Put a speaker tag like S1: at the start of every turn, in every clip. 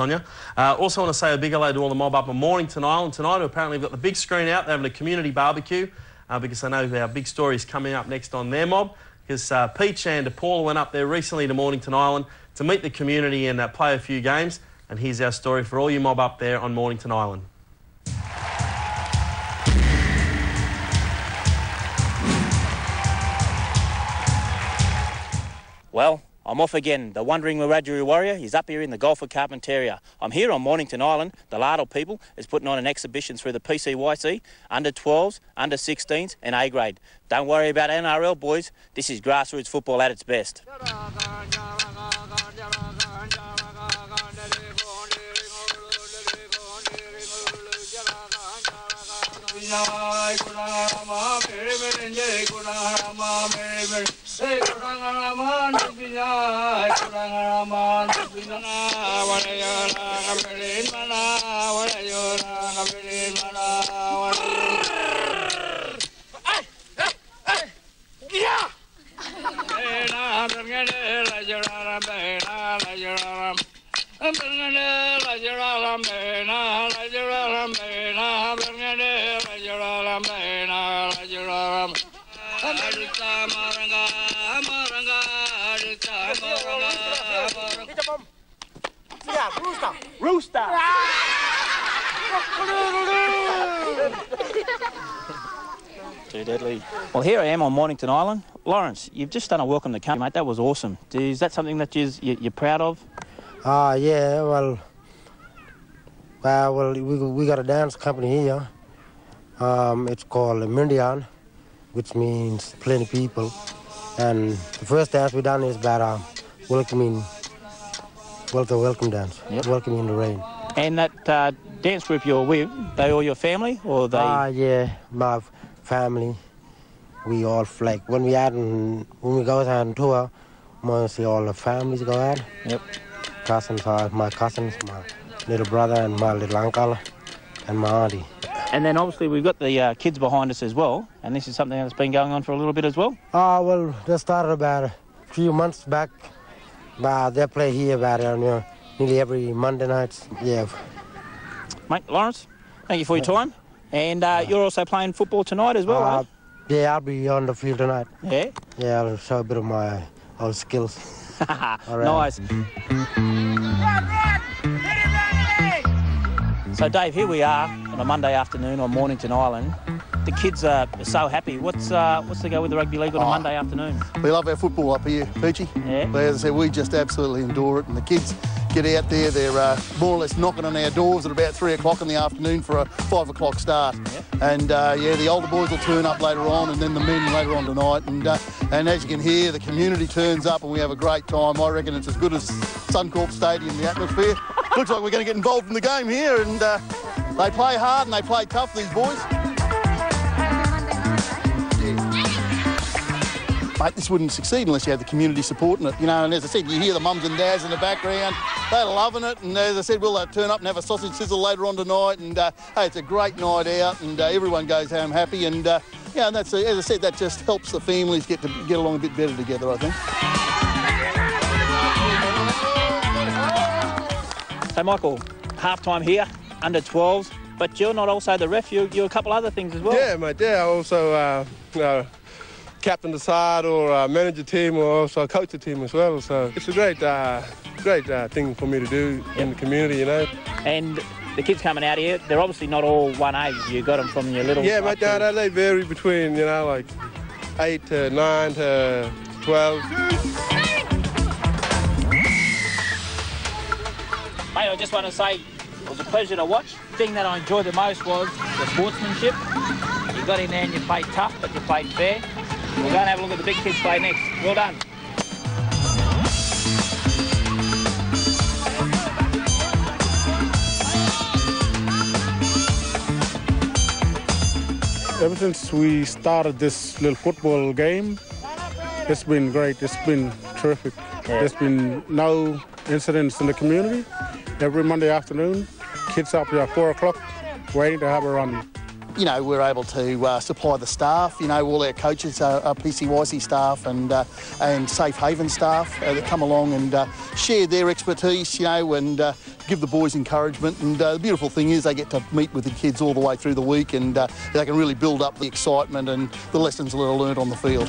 S1: on you. Also want to say a big hello to all the mob up in Mornington Island tonight, who apparently have got the big screen out. They're having a community barbecue because I know our big story is coming up next on their mob, because Peach and Paula went up there recently to Mornington Island to meet the community and play a few games. And here's our story for all you mob up there on Mornington Island.
S2: Well, I'm off again. The Wandering Wiradjuri Warrior is up here in the Gulf of Carpentaria. I'm here on Mornington Island. The Lardle people is putting on an exhibition through the PCYC, under 12s, under 16s and A grade. Don't worry about NRL, boys. This is grassroots football at its best. Rooster! Too deadly. Well, here I am on Mornington Island. Lawrence, you've just done a welcome to country, mate. That was awesome. Is that something that you're proud of?
S3: Yeah, well, we got a dance company here. It's called Mindian, which means plenty people. And the first dance we done is about welcome dance, yep. Welcome in the rain. And
S2: that dance group you're with, they all your family, or they?
S3: Yeah, my family. We all like when we go out on tour, mostly all the families go out.
S2: Yep.
S3: Cousins are my cousins, my little brother and my little uncle, and my auntie.
S2: And then obviously we've got the kids behind us as well, and this is something that's been going on for a little bit as well.
S3: Well, they started about a few months back. They play here about nearly every Monday night. Yeah.
S2: Mate, Lawrence, thank you for your time. And you're also playing football tonight as well, eh?
S3: Yeah, I'll be on the field tonight.
S2: Yeah?
S3: Yeah, I'll show a bit of my old skills.
S2: Nice. So, Dave, here we are on a Monday afternoon on Mornington Island. The kids are so happy. What's the go with the rugby league on a Monday afternoon?
S4: We love our football up here, Peachy.
S2: Yeah.
S4: But as I said, we just absolutely adore it. And the kids get out there, they're more or less knocking on our doors at about 3 o'clock in the afternoon for a 5 o'clock start.
S2: Yeah.
S4: And the older boys will turn up later on, and then the men later on tonight. And as you can hear, the community turns up and we have a great time. I reckon it's as good as Suncorp Stadium, the atmosphere. Looks like we're going to get involved in the game here, and they play hard and they play tough, these boys. Mate, this wouldn't succeed unless you had the community supporting it, and as I said, you hear the mums and dads in the background, they're loving it, and as I said, we'll turn up and have a sausage sizzle later on tonight, and hey, it's a great night out, and everyone goes home happy, and and that's, as I said, that just helps the families get along a bit better together, I
S2: think. So, Michael, half-time here, under 12s, but you're not also the ref, you're a couple other things as well.
S5: Yeah, mate, I also, captain the side or manage the team or also coach the team as well. So it's a great thing for me to do in the community,
S2: And the kids coming out here, they're obviously not all one age. You got them from your little...
S5: Yeah, mate, they vary between, like 8 to 9 to 12.
S2: Mate, I just want to say it was a pleasure to watch. The thing that I enjoyed the most was the sportsmanship. You got in there and you played tough, but you played fair. We'll go and have a look at the big kids play next. Well done.
S6: Ever since we started this little football game, it's been great. It's been terrific. Yeah. There's been no incidents in the community. Every Monday afternoon, kids up here at 4 o'clock waiting to have a run.
S4: We're able to supply the staff, all our coaches are PCYC staff and Safe Haven staff that come along and share their expertise, and give the boys encouragement. And the beautiful thing is they get to meet with the kids all the way through the week, and they can really build up the excitement and the lessons that are learned on the field.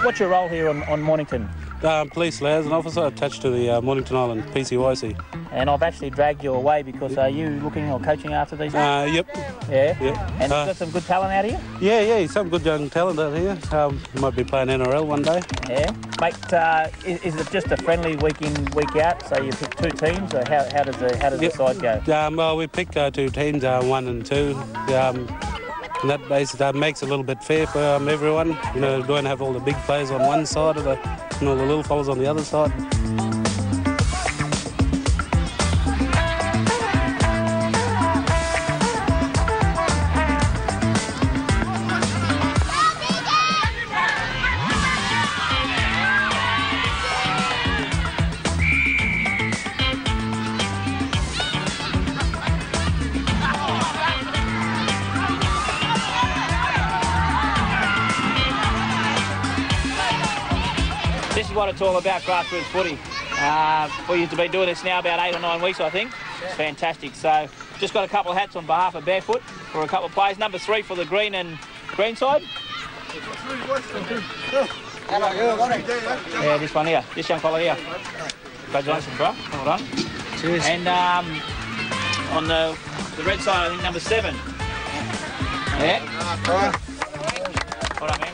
S2: What's your role here on Mornington?
S7: Police liaison officer attached to the Mornington Island PCYC.
S2: And I've actually dragged you away because are you looking or coaching after these?
S7: Yep.
S2: Yeah?
S7: Yep.
S2: And you've got some good talent out here?
S7: Yeah, some good young talent out here. Might be playing NRL one day.
S2: Yeah. Mate, is it just a friendly week in, week out? So you pick two teams, or how does the side go?
S7: Well, we pick two teams, 1 and 2. And that basically makes it a little bit fair for everyone. You know, don't have all the big players on one side and all the little fellas on the other side.
S2: This is what it's all about, grassroots footy. You've been doing this now about 8 or 9 weeks, I think. It's fantastic. So, just got a couple of hats on behalf of Barefoot for a couple of players. Number 3 for the green side. Yeah, this one here, this young fella here. Congratulations, bro. Well done.
S3: Cheers.
S2: And on the red side, I think number 7. Yeah. Well done, man.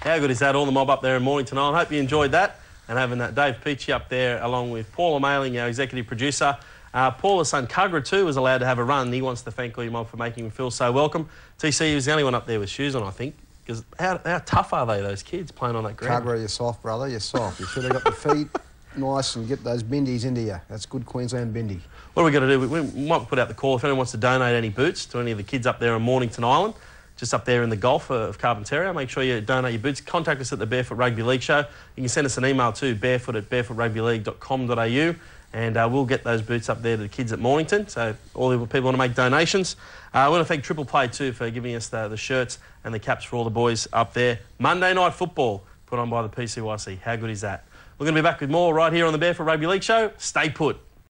S1: How good is that? All the mob up there in Mornington Island. Hope you enjoyed that. And having that Dave Peachy up there along with Paula Mailing, our executive producer. Paula's son Cugra too was allowed to have a run. He wants to thank all your mob for making him feel so welcome. TC, he was the only one up there with shoes on, I think. Because how tough are they, those kids, playing on that ground?
S8: Cugra, you're soft, brother. You're soft. You should have got the feet nice and get those bindies into you. That's good Queensland bindi.
S1: What are we going to do? We might put out the call if anyone wants to donate any boots to any of the kids up there on Mornington Island. Just up there in the Gulf of Carpentaria. Make sure you donate your boots. Contact us at the Barefoot Rugby League Show. You can send us an email to barefoot@barefootrugbyleague.com.au and we'll get those boots up there to the kids at Mornington. So all the people want to make donations. I want to thank Triple Play too for giving us the shirts and the caps for all the boys up there. Monday night football put on by the PCYC. How good is that? We're going to be back with more right here on the Barefoot Rugby League Show. Stay put.